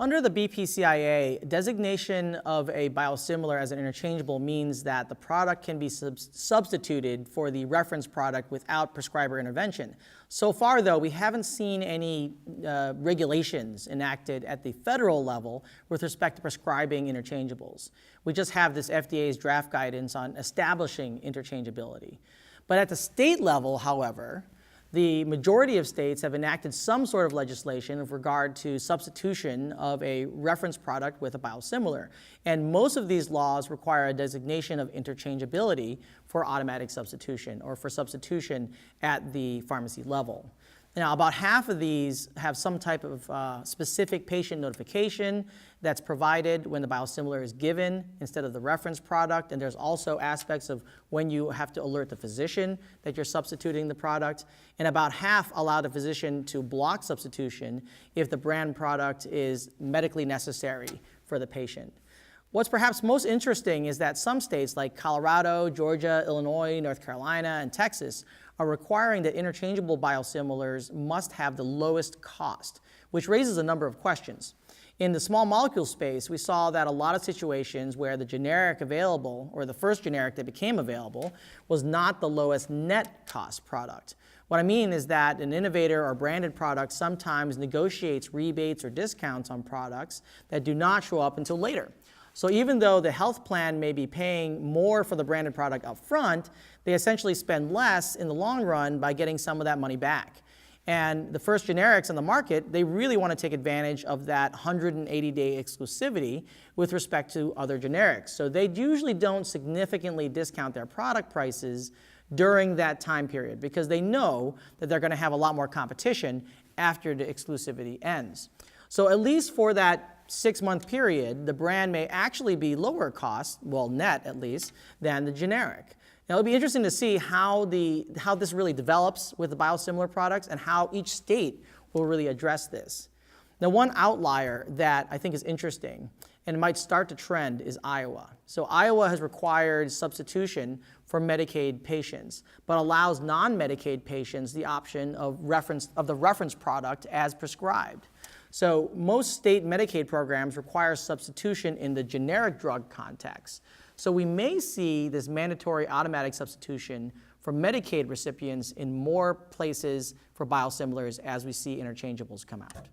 Under the BPCIA, designation of a biosimilar as an interchangeable means that the product can be substituted for the reference product without prescriber intervention. So far, though, we haven't seen any regulations enacted at the federal level with respect to prescribing interchangeables. We just have this FDA's draft guidance on establishing interchangeability. But at the state level, however, the majority of states have enacted some sort of legislation with regard to substitution of a reference product with a biosimilar. And most of these laws require a designation of interchangeability for automatic substitution or for substitution at the pharmacy level. Now, about half of these have some type of specific patient notification that's provided when the biosimilar is given instead of the reference product. And there's also aspects of when you have to alert the physician that you're substituting the product. And about half allow the physician to block substitution if the brand product is medically necessary for the patient. What's perhaps most interesting is that some states like Colorado, Georgia, Illinois, North Carolina, and Texas are requiring that interchangeable biosimilars must have the lowest cost, which raises a number of questions. In the small molecule space, we saw that a lot of situations where the generic available, or the first generic that became available, was not the lowest net cost product. What I mean is that an innovator or branded product sometimes negotiates rebates or discounts on products that do not show up until later. So even though the health plan may be paying more for the branded product up front, they essentially spend less in the long run by getting some of that money back. And the first generics on the market, they really want to take advantage of that 180-day exclusivity with respect to other generics. So they usually don't significantly discount their product prices during that time period because they know that they're going to have a lot more competition after the exclusivity ends. So at least for that 6-month period, the brand may actually be lower cost, well, net at least, than the generic. Now, it'll be interesting to see how this really develops with the biosimilar products and how each state will really address this. Now, one outlier that I think is interesting and might start to trend is Iowa. So Iowa has required substitution for Medicaid patients, but allows non-Medicaid patients the option of the reference product as prescribed. So most state Medicaid programs require substitution in the generic drug context. So we may see this mandatory automatic substitution for Medicaid recipients in more places for biosimilars as we see interchangeables come out.